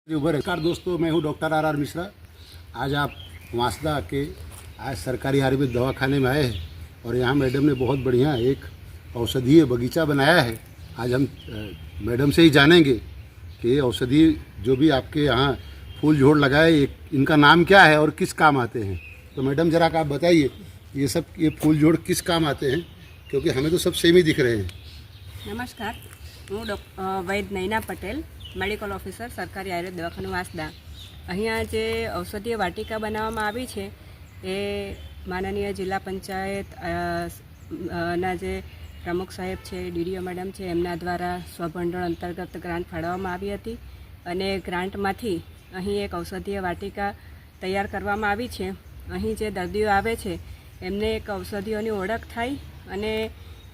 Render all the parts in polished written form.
नमस्कार दोस्तों, मैं हूं डॉक्टर आर मिश्रा। आज आप वांसदा के आज सरकारी आयुर्वेद दवाखाने में आए हैं और यहाँ मैडम ने बहुत बढ़िया एक औषधीय बगीचा बनाया है। आज हम मैडम से ही जानेंगे कि ये औषधि जो भी आपके यहाँ फूल झोड़ लगाए इनका नाम क्या है और किस काम आते हैं। तो मैडम ज़रा आप बताइए ये फूल झोड़ किस काम आते हैं, क्योंकि हमें तो सब सेम ही दिख रहे हैं। नमस्कार, हूँ वैद्य नैना पटेल, મેડિકલ ઓફિસર, સરકારી આયુર્વેદ દવાખાનું વાંસદા। અહીંયા જે ઔષધીય વાટિકા બનાવવામાં આવી છે એ માનનીય જિલ્લા પંચાયત ના જે પ્રમુખ સાહેબ છે, ડીડીઓ મેડમ છે, એમના દ્વારા સ્વભંડોળ અંતર્ગત ગ્રાન્ટ ફાળવવામાં આવી હતી અને ગ્રાન્ટમાંથી અહીં એક ઔષધીય વાટિકા તૈયાર કરવામાં આવી છે। અહીં જે દર્દીઓ આવે છે એમને એક ઔષધિઓની ઓળખ થાય અને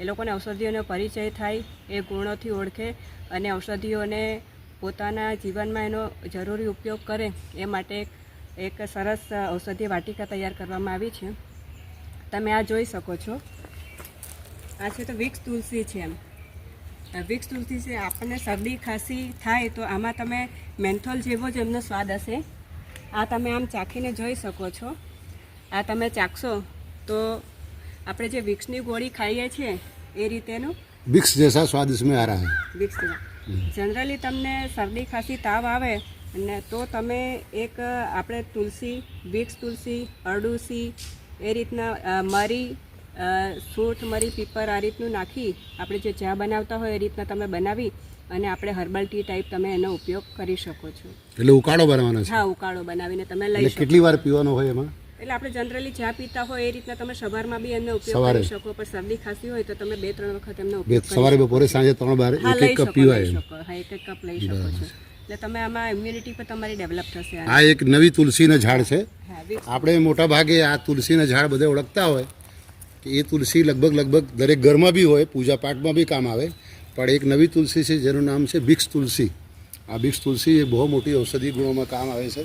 એ લોકોને ઔષધિઓનો પરિચય થાય, એ ગુણોથી ઓળખે અને ઔષધિઓને પોતાના જીવનમાં એનો જરૂરી ઉપયોગ કરે એ માટે એક સરસ ઔષધીય વાટિકા તૈયાર કરવામાં આવી છે। તમે આ જોઈ શકો છો, આ છે તો વિક્સ તુલસી છે। વિક્સ તુલસી છે, આપણને શરદી ખાંસી થાય તો આમાં તમે મેન્થોલ જેવો જ એમનો સ્વાદ હશે। આ તમે આમ ચાખીને જોઈ શકો છો। આ તમે ચાખશો તો આપણે જે વિક્સની ગોળી ખાઈએ છીએ એ રીતેનું विक्स जैसा स्वाद इसमें आ रहा है। વિક્સ જનરલી તમને શરદી ખાંસી તાવ આવે ને તો તમે એક આપણે તુલસી, વિક્સ તુલસી, અરડુસી એ રીતના મરી, સૂંઠ, મરી, પીપર આ રીતનું નાખી આપણે જે ચા બનાવતા હોય એ રીતના તમે બનાવી અને આપણે હર્બલ ટી ટાઈપ તમે એનો ઉપયોગ કરી શકો છો। એટલે ઉકાળો બનાવવાનો છે? હા, ઉકાળો બનાવીને તમે લઈ શકો। કેટલી વાર પીવાનો હોય એમાં? એટલે આપણે જનરલી ચા પીતા હોય એ રીતના તમે સવારમાં બી એનો ઉપયોગ કરી શકો, પણ શરદી ખાંસી હોય તો તમે 2-3 વખત એમનો ઉપયોગ સવારે, બપોરે, સાંજે 3 એક કપ પીવાય। હા, એક કપ લઈ શકો છો। એટલે તમે આમાં ઇમ્યુનિટી પર તમારી ડેવલપ થશે। આ એક નવી તુલસીના ઝાડ છે। હા, આપણે મોટા ભાગે આ તુલસીના ઝાડ બધે ઓળખતા હોય કે એ તુલસી લગભગ દરેક ઘરમાં બી હોય, પૂજા પાઠમાં બી કામ આવે, પણ એક નવી તુલસી છે જેનું નામ છે વિક્સ તુલસી। આ વિક્સ તુલસી એ બહુ મોટી ઔષધિ ગુણોમાં કામ આવે છે।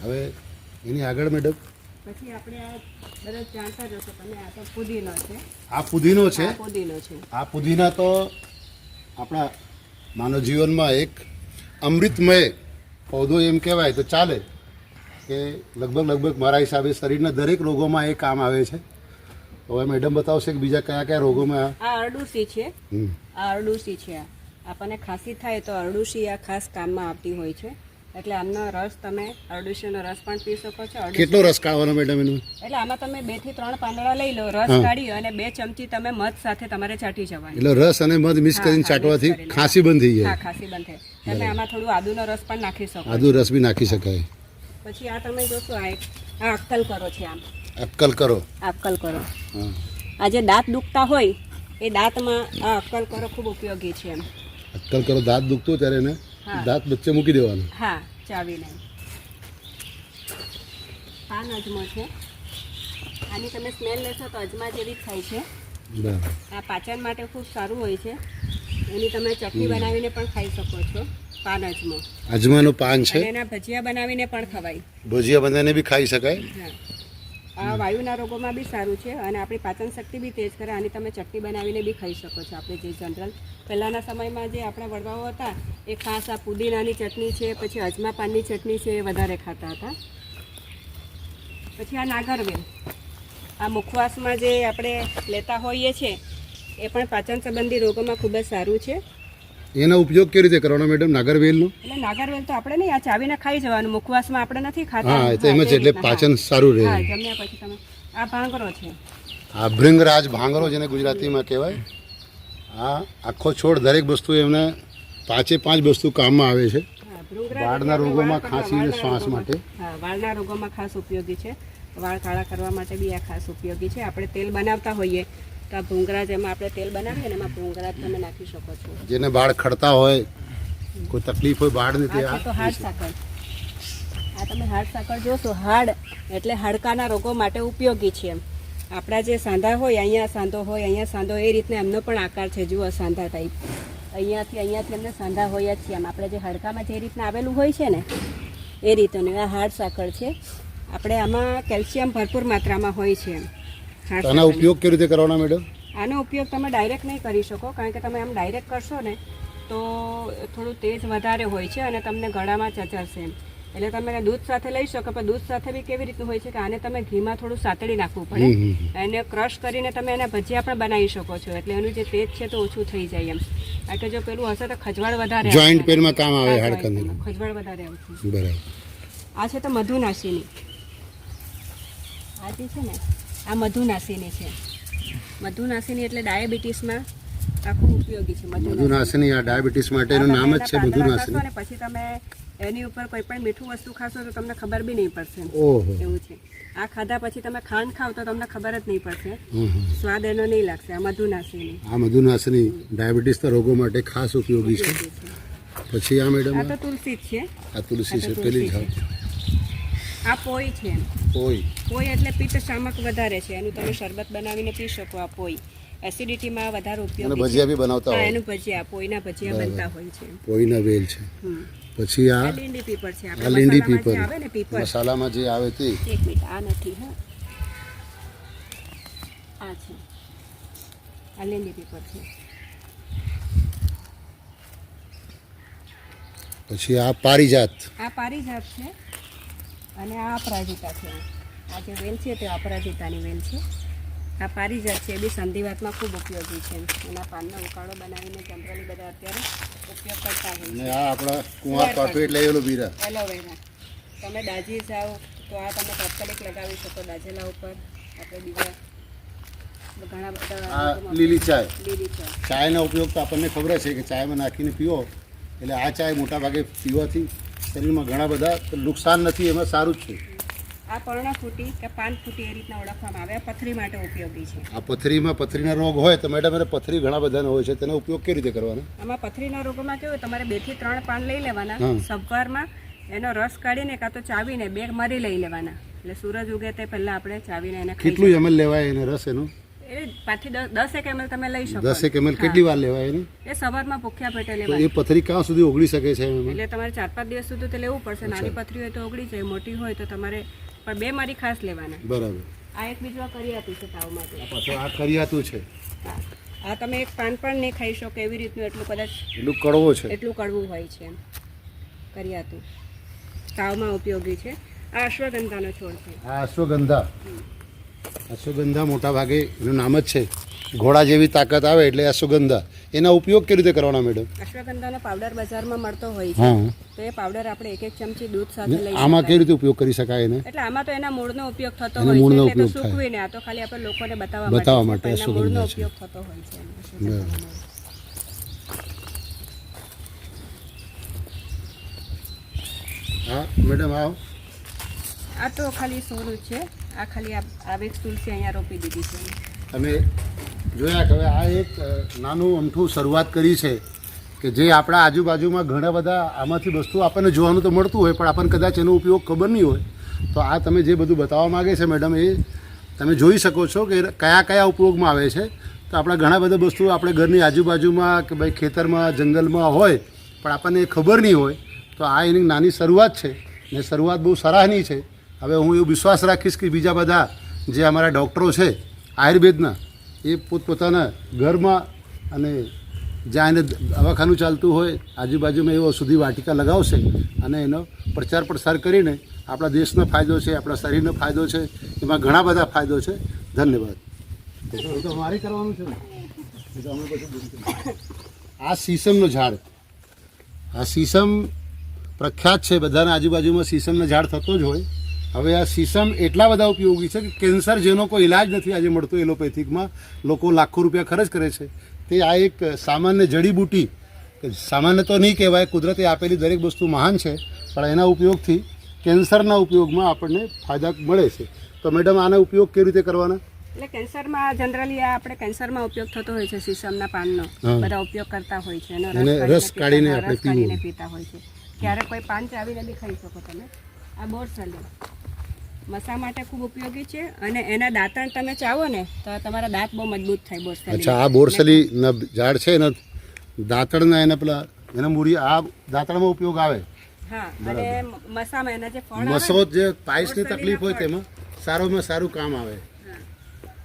હવે એની આગળ મેડમ પછી આપણે આ બધા જાણતા જ હશો તમે, આ તો પુદીનો છે। આ પુદીનો છે। પુદીનો છે। આ પુદીના તો આપણા માનવ જીવનમાં એક અમૃતમય પૌધો એમ કહેવાય તો ચાલે કે લગભગ મારા હિસાબે શરીરના દરેક રોગોમાં એ કામ આવે છે। હવે મેડમ બતાવશે કે બીજા કયા કયા રોગોમાં। આ અરડુસી છે। આ અરડુસી છે। આપણને ખાંસી થાય તો અરડુસી આ ખાસ કામમાં આવતી હોય છે। એટલે આમનો રસ તમે અરડુસીનો રસ પણ પી શકો છો। કેટલો રસ કાઢવાનો મેડમ એનો? એટલે આમાં તમે 2 થી 3 પાંદડા લઈ લો, રસ કાઢી અને 2 ચમચી તમે મધ સાથે તમારે ચાટી જવાની। એટલે રસ અને મધ મિક્સ કરીને ચાટવાથી ખાંસી બંધ થઈ જાય? હા, ખાંસી બંધ થાય। તમે આમાં થોડું આદુનો રસ પણ નાખી શકો। આદુ રસ બી નાખી શકાય। પછી આ તમે જોશો, આ અક્કલ કરો છે। આમ અક્કલ કરો? અક્કલ કરો। આ જે દાંત દુખતા હોય એ દાંતમાં આ અક્કલ કરો ખૂબ ઉપયોગી છે। એમ અક્કલ કરો, દાંત દુખતો ત્યારે એને દાંત વચ્ચે મૂકી દેવાનું? હા, ચાવીને। પાન અજમો છે। આની તમે સ્મેલ લેશો તો અજમા જેવી જ થાય છે। આ પાચન માટે ખૂબ સારું હોય છે। એની તમે ચટણી બનાવીને પણ ખાઈ શકો છો। પાન અજમો, અજમાનું પાન છે, એના ભજીયા બનાવીને પણ ખવાય। ભજીયા બનાવીને બી ખાઈ શકાય। આ વાયુના રોગોમાં બી સારું છે અને આપણી પાચન શક્તિ બી તેજ કરે। આની તમે ચટણી બનાવીને બી ખાઈ શકો છો। આપણે જે જનરલ પહેલાંના સમયમાં જે આપણા વડવાઓ હતા એ ખાસ આ પુદીનાની ચટણી છે, પછી અજમા પાનની ચટણી છે, એ વધારે ખાતા હતા। પછી આ નાગરવેલ, આ મુખવાસમાં જે આપણે લેતા હોઈએ છીએ એ પણ પાચન સંબંધી રોગોમાં ખૂબ જ સારું છે। એનો ઉપયોગ કેવી રીતે કરવાનો મેડમ નાગરવેલનો? એટલે નાગરવેલ તો આપણે નહીં, આ ચાવીને ખાઈ જવાનું, મુખવાસમાં આપણે નથી ખાતા। હા, તો એમ જ, એટલે પાચન સારું રહે। હા, જમ્યા પછી તમે આ ભાંગરો છે। આ ભૃંગરાજ ભાંગરો જેને ગુજરાતીમાં કહેવાય। આ આખો છોડ દરેક વસ્તુ એમને 5 વસ્તુ કામમાં આવે છે। વાળના રોગોમાં, ખાંસી અને શ્વાસ માટે। હા, વાળના રોગોમાં ખાસ ઉપયોગી છે। વાળ કાળા કરવા માટે બી આ ખાસ ઉપયોગી છે। આપણે તેલ બનાવતા હોઈએ તો આ ભૃંગરાજ, એમાં આપણે તેલ બનાવીએ ને એમાં ભૃંગરાજ તમે નાખી શકો છો। જેને વાળ ખડતા હોય, કોઈ તકલીફ હોય વાળની, તે આ તો હાડ સાકર। આ તમે હાડ સાકર જોશો, હાડ એટલે હાડકાના રોગો માટે ઉપયોગી છે। એમ આપણા જે સાંધા હોય, અહીંયા સાંધો હોય, અહીંયા સાંધો, એ રીતના એમનો પણ આકાર છે। જુઓ, સાંધા ટાઈપ, અહીંયાથી એમને સાંધા હોય જ છે। એમ આપણે જે હાડકામાં જે રીતના આવેલું હોય છે ને એ રીતનું આ હાડ સાકર છે। આપણે આમાં કેલ્શિયમ ભરપૂર માત્રામાં હોય છે। આનો ઉપયોગ કેવી રીતે કરવાનો મેડમ? આનો ઉપયોગ તમે ડાયરેક્ટ નહીં કરી શકો, કારણ કે તમે આમ ડાયરેક્ટ કરશો ને તો થોડું તેજ વધારે હોય છે અને તમને ગળામાં ચચરશે. એટલે તમે એને દૂધ સાથે લઈ શકો, પણ દૂધ સાથે બી કેવી રીતનું હોય છે કે આને તમે ઘીમાં થોડું સાતળી નાખવું પડે. એને ક્રશ કરીને તમે એના ભજીયા પણ બનાવી શકો છો, એટલે એનું જે તેજ છે તો ઓછું થઈ જાય એમ. કારણ કે જો પેલું હશે તો ખજવાળ વધારે જોઈન્ટ પેનમાં કામ આવે હાડકાનું. ખજવાળ વધારે આવશે. બરાબર. આ છે તો મધુનાશીની. આ જે છે ને આ મધુનાશીની છે. મધુનાશીની એટલે ડાયાબિટીસમાં આ ખૂબ ઉપયોગી છે. મધુનાશિની આ ડાયાબિટીસ માટેનું નામ જ છે મધુનાશિની. અને પછી તમે એની ઉપર કોઈ પણ મીઠું વસ્તુ ખાશો તો તમને ખબર બી નહીં પડશે. ઓહો. એવું છે. આ ખાધા પછી તમે ખાંડ ખાવ તો તમને ખબર જ નહીં પડશે, સ્વાદ એનો નહીં લાગશે. આ મધુનાશીની. આ મધુનાશિની ડાયાબિટીસના રોગો માટે ખાસ ઉપયોગી છે. પછી આ મેડમ આ તો તુલસી જ છે. આ તુલસી છે પેલી જ. આ પોઈ છે. પોઈ એટલે પિત્ત શામક વધારે છે. એનું તમે શરબત બનાવીને પી શકો. આ પોઈ એસિડિટીમાં વધારે ઉપયોગી છે. ભજીયા બી બનાવતા હોય. એનું ભજીયા, પોઈના ભજીયા બનતા હોય છે. પોઈના વેલ છે. પછી આ લીંડી પીપર છે. આ લીંડી પીપર આવે ને પીપર મસાલામાં જે આવે તે. એક મિનિટ, આ નથી. હા, આ છે. આ લીંડી પીપર છે. પછી આ પારિજાત. આ પારિજાત છે અને આ અપરાજિતા છે. આ જે વેલ છે તે અપરાજિતાની વેલ છે. આ પારિજાત છે, એ બી સંધિવાતમાં ખૂબ ઉપયોગી છે. એના પાનનો ઉકાળો બનાવીને જનરલી બધા અત્યારે ઉપયોગ કરતા હોય અને છે. આ આપણા કુંવાર પાપેટ લઈ બીરા એલોવેરા. તમે દાજી જાઓ તો આ તમે તાત્કાલિક લગાવી શકો દાજેલા ઉપર. આપણે બીજા ઘણા બધા આ લીલી ચાય. લીલી ચા. ચાયનો ઉપયોગ તો આપણને ખબર છે કે ચાયમાં નાખીને પીવો એટલે આ ચાય મોટા ભાગે પીવાથી શરીરમાં ઘણા બધા નુકસાન નથી, એમાં સારું જ છે. આ પર્ણફૂટી કે પાનફૂટી એ રીતના ઓળખવામાં આવે. આ પથરી માટે ઉપયોગી છે. આ પથરીના રોગ હોય તો મેડમ એને પથરી ઘણા બધાનો હોય છે, તેનો ઉપયોગ કેવી રીતે કરવાનો? આમાં પથરીના રોગોમાં કેવું, તમારે 2 થી 3 પાન લઈ લેવાના. સવારમાં એનો રસ કાઢીને કાં તો ચાવીને 2 મરી લઈ લેવાના. એટલે સૂરજ ઉગે તે પહેલા આપણે ચાવીને એને કેટલું ml લેવાય એને રસ એનો? એ 5 થી 10 ml તમે લઈ શકો. 10 ml કેટલી વાર લેવાય એને? એ સવારમાં ભૂખ્યા પેટે તો લેવાય. એ પથરી ક્યાં સુધી ઓગળી શકે છે એમાં? એટલે તમારે 4-5 દિવસ સુધી તો લેવું પડશે. નાની પથરી હોય તો ઓગળી જાય, મોટી હોય તો તમારે પણ 2 મરી ખાસ લેવાના. બરાબર. આ એક બીજું કરિયાતું છે તાવ માટે. પાછું આ કરિયાતું છે. આ તમે એક પાન પણ નહીં ખાઈ શકો એવી રીતનું. એટલું કદાચ એટલું કડવો છે. એટલું કડવું હોય છે કરિયાતું. તાવમાં ઉપયોગી છે. આ અશ્વગંધાનો છોડ છે. આ અશ્વગંધા મોટા ભાગે એનું નામ જ છે, ઘોડા જેવી તાકાત આવે એટલે અશ્વગંધા. એના ઉપયોગ કેવી રીતે કરવાના મેડમ? અશ્વગંધાનો પાવડર બજારમાં મળતો હોય છે. તો એ પાવડર આપણે 1 ચમચી દૂધ સાથે લઈ આમાં કેવી રીતે ઉપયોગ કરી શકાય એને? એટલે આમાં તો એના મૂળનો ઉપયોગ થતો હોય છે. એટલે તો સૂકવીને, આ તો ખાલી આપણે લોકોને બતાવવા માટે એના મૂળનો ઉપયોગ થતો હોય છે. હા મેડમ આવો. આ તો ખાલી સોનું છે. આ ખાલી આ એક તુલસી અહીંયા રોપી દીધી છે. તમે જોયા કે હવે આ એક નાનું અમઠું શરૂઆત કરી છે કે જે આપણા આજુબાજુમાં ઘણા બધા આમાંથી વસ્તુ આપણને જોવાનું તો મળતું હોય, પણ આપણને કદાચ એનો ઉપયોગ ખબર નહીં હોય. તો આ તમે જે બધું બતાવવા માગે છે મેડમ, એ તમે જોઈ શકો છો કે કયા કયા ઉપયોગમાં આવે છે. તો આપણા ઘણા બધા વસ્તુ આપણે ઘરની આજુબાજુમાં કે ભાઈ ખેતરમાં, જંગલમાં હોય, પણ આપણને એ ખબર નહીં હોય. તો આ એની નાની શરૂઆત છે ને શરૂઆત બહુ સરાહનીય છે. હવે હું એવો વિશ્વાસ રાખીશ કે બીજા બધા જે અમારા ડૉક્ટરો છે આયુર્વેદના, એ પોતપોતાના ઘરમાં અને જ્યાં એને દવાખાનું ચાલતું હોય આજુબાજુમાં એવો ઔષધિ વાટિકા લગાવશે અને એનો પ્રચાર પ્રસાર કરીને આપણા દેશનો ફાયદો છે, આપણા શરીરનો ફાયદો છે, એમાં ઘણા બધા ફાયદો છે. ધન્યવાદ. તો મારે કરવાનું છે ને. આ સીસમનો ઝાડ, આ સીસમ પ્રખ્યાત છે, બધાના આજુબાજુમાં સીસમનો ઝાડ થતો જ હોય. હવે આ સીસમ એટલા બધા ઉપયોગી છે કે કેન્સર જેનો કોઈ ઇલાજ નથી આજે મળતો એલોપેથિકમાં, લોકો લાખો રૂપિયા ખર્ચ કરે છે, તે આ એક સામાન્ય જડીબૂટી, સામાન્ય તો નહીં કહેવાય, કુદરતે આપેલી દરેક વસ્તુ મહાન છે, પણ એના ઉપયોગથી કેન્સરના ઉપયોગમાં આપણને ફાયદા મળે છે. તો મેડમ આનો ઉપયોગ કેવી રીતે કરવાના? એટલે કેન્સરમાં જનરલી આપણે કેન્સરમાં ઉપયોગ થતો હોય છે સીસમના પાનનો. બધા ઉપયોગ કરતા હોય છે. એનો રસ કાઢીને આપણે પીતા હોય છે. ક્યારેક કોઈ પાન ચાવીને બી ખાઈ શકો તમે. આ બોરસલી મસા માટે ખૂબ ઉપયોગી છે અને એના દાંતણ તમે ચાવો ને તો તમારા દાંત બહુ મજબૂત થાય. બોરસલી. અચ્છા, આ બોરસલીના ઝાડ છે એના દાંતણના એના પેલા એના મૂળી આ દાંતણમાં ઉપયોગ આવે. હા, અને મસામાં એના જે ફળ મસો જે પાઇલ્સની તકલીફ હોય તેમાં સારામાં સારું કામ આવે.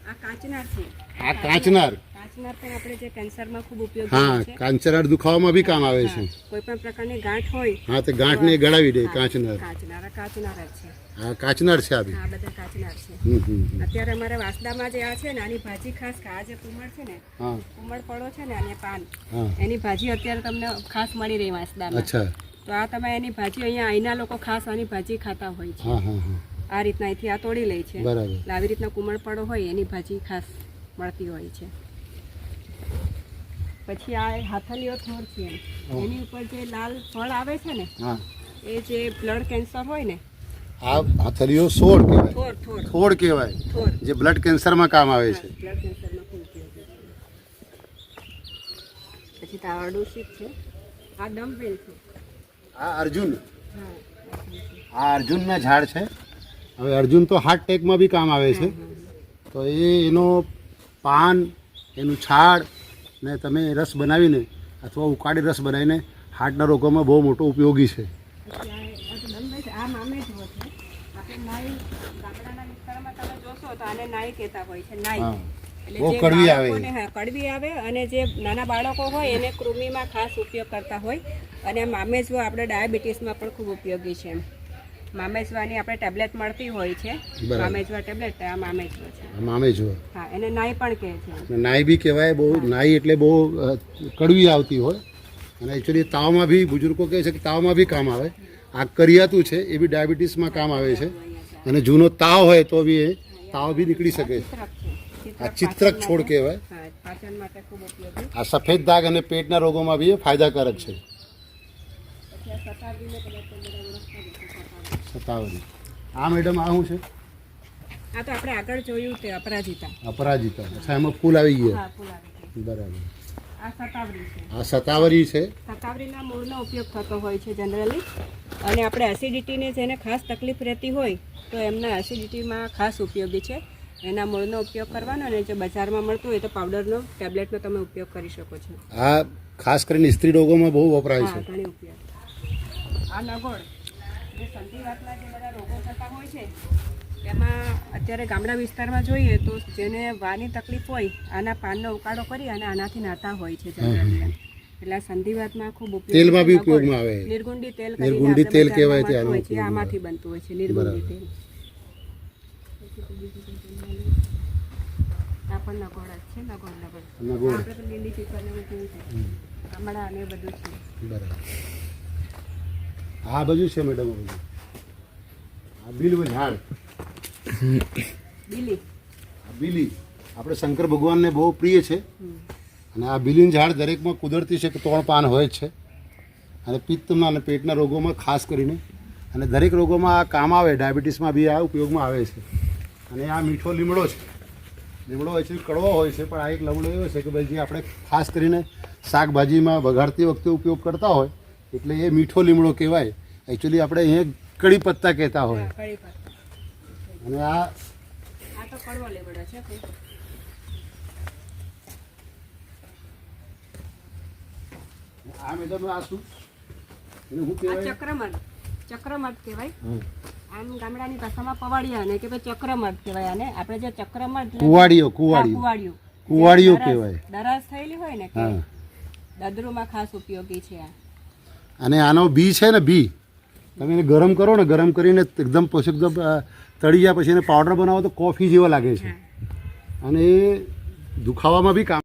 આ કાચનાર છે. આ કાચનાર કાચનાર પણ આપણે જે કેન્સરમાં ખૂબ ઉપયોગી હા હોય છે. કાંચનાર દુખાવામાં બી કામ આવે છે. કોઈ પણ પ્રકારની ગાંઠ હોય હા તે ગાંઠને ગળાવી દે કાંચનાર. કાચનાર જ છે. હા કાચનાર છે આ બી. હા બધા કાચનાર છે. હમ. અત્યારે અમારે વાસદામાં જે આ છે ને આની ભાજી ખાસ આ જે કુમળ છે ને હા કુમળ પડો છે ને અને પાન હા એની ભાજી અત્યારે તમને ખાસ મળી રહી વાસદામાં. અચ્છા તો આ તમે એની ભાજી અહીંયા અહીંના લોકો ખાસ આની ભાજી ખાતા હોય છે. હા હા હા આ રીતના અહીંથી આ તોડી લે છે. બરાબર. એટલે આવી રીતના કુમળ પડો હોય એની ભાજી ખાસ મળતી હોય છે. પછી આ હાથલીઓ થોર છે એની ઉપર જે લાલ ફળ આવે છે ને હા એ જે બ્લડ કેન્સર હોય ને આ હથેળીઓ સોળ કહેવાય. થોર થોર થોડ કહેવાય થોર જે બ્લડ કેન્સરમાં કામ આવે છે. બ્લડ કેન્સરમાં ખૂબ ઉપયોગી છે. પછી આ અરડુશી છે. આ ડમ્બેલ છે. આ અર્જુન હા આ અર્જુનના ઝાડ છે. હવે અર્જુન તો હાર્ટ એટેકમાં બી કામ આવે છે. તો એનો પાન એનું છાડ ને તમે રસ બનાવીને અથવા ઉકાળી રસ બનાવીને હાર્ટના રોગોમાં બહુ મોટો ઉપયોગી છે. આ મામેજવો છે. આપણે નાઈ ગામડાના વિસ્તારમાં તમે જોશો તો આને નાઈ કહેતા હોય છે. નાઈ હા એટલે બહુ જે કડવી આવે. બાળકોને હા કડવી આવે અને જે નાના બાળકો હોય એને કૃમિમાં ખાસ ઉપયોગ કરતા હોય. અને મામેજવો આપણે ડાયાબિટીસમાં પણ ખૂબ ઉપયોગી છે. મામેજવાની આપણે ટેબ્લેટ મળતી હોય છે. બરાબર. મામેજવા ટેબ્લેટ આ મામેજવો છે. મામે જો હા એને નાઈ પણ કહે છે. નાઈ બી કહેવાય. બહુ નાઈ એટલે બહુ કડવી આવતી હોય અને એકચ્યુઅલી તાવમાં બી બુજુર્ગો કહે છે કે તાવમાં બી કામ આવે. આ કરિયાતું છે એ બી ડાયાબિટીસમાં કામ આવે છે અને જૂનો તાવ હોય તો બી એ તાવ બી નીકળી શકે છે. ચિત્રક છે. આ ચિત્રક છોડ કહેવાય. હા પાચન માટે ખૂબ ઉપયોગી. આ સફેદ દાગ અને પેટના રોગોમાં બી એ ફાયદાકારક છે. પછી આ સતાવીને કદાચ તમે બધા ઓળખતા હશો, સતાવી. 57 આ મેડમ આ શું છે? આ તો આપણે આગળ જોયું તે અપરાજિતા. અપરાજિતા. અચ્છા એમાં ફૂલ આવી ગયા. હા ફૂલ આવે છે. બરાબર. આ સતાવરી છે. આ સતાવરી છે. સતાવરીના મૂળનો ઉપયોગ થતો હોય છે જનરલી. અને આપણે એસિડિટીને જેને ખાસ તકલીફ રહેતી હોય તો એમના એસિડિટીમાં ખાસ ઉપયોગી છે. એના મૂળનો ઉપયોગ કરવાનો અને જે બજારમાં મળતું હોય તો પાવડરનો ટેબ્લેટનો તમે ઉપયોગ કરી શકો છો. આ ખાસ કરીને સ્ત્રી રોગોમાં બહુ વપરાય હા છે. ઘણી ઉપયોગ. આ નગોળ જે સંધિવાતના જે બધા રોગો થતા હોય છે એમાં અત્યારે ગામડા વિસ્તારમાં જોઈએ તો જેને વાની તકલીફ હોય આના પાનનો ઉકાળો કરી અને આનાથી નાતા હોય છે જનરલી. એટલે આ સંધિવાતમાં ખૂબ ઉપયોગી તેલમાં બી છે. ઉપયોગમાં આવે. નિર્ગુંડી તેલ નિર્ગુંડી કરીને તેલ આપણે કહેવાય તે બજારમાં આનો મળતું હોય છે. ઉપયોગ આમાંથી બનતું હોય છે નિર્ગુંડી તેલ. આ પણ નગોળ જ છે. નગોળ નગોળ. આપણે તો લીલી પીપળને એવું કેવું છે ગામડા અને એ બધું છે. બરાબર. આ બાજુ છે મેડમ. આ બિલ્વ ઝાડ. બીલી. આ બીલી આપણે શંકર ભગવાનને બહુ પ્રિય છે અને આ બીલીનું ઝાડ દરેકમાં કુદરતી છે કે 3 પાન હોય જ છે અને પિત્તમાં અને પેટના રોગોમાં ખાસ કરીને અને દરેક રોગોમાં આ કામ આવે. ડાયાબિટીસમાં બી આ ઉપયોગમાં આવે છે. અને આ મીઠો લીમડો છે. લીમડો એકચ્યુઅલી કડવો હોય છે પણ આ એક લમડો એવો છે કે ભાઈ જે આપણે ખાસ કરીને શાકભાજીમાં વઘારતી વખતે ઉપયોગ કરતા હોય એટલે એ મીઠો લીમડો કહેવાય. એકચ્યુઅલી આપણે અહીંયા કડી પત્તા કહેતા હોય. હા, કળી પત્તા. અને આ આ તો કડવો લીમડો છે કોઈ. આ મેડમ આ શું એને શું આ કહેવાય? ચક્રમર્દ. ચક્રમર્દ કહેવાય. હમ. આમ ગામડાની ભાષામાં પવાડિયા ને કે ભાઈ ચક્રમર્દ કહેવાય આને. આપણે જે ચક્રમર્દ એટલે- કુવાડીઓ હા, કુવાડીઓ કુવાડિયું. કુવાડિયું દરાસ- કહેવાય. દરાસ થયેલી હોય ને કે હા. દાદરુમાં ખાસ ઉપયોગી છે આ. અને આનો બી છે ને બી તમે એને ગરમ કરો ને ગરમ કરીને એકદમ પછી એકદમ તળી ગયા પછી એને પાવડર બનાવો તો કોફી જેવો લાગે છે અને એ દુખાવામાં બી કામ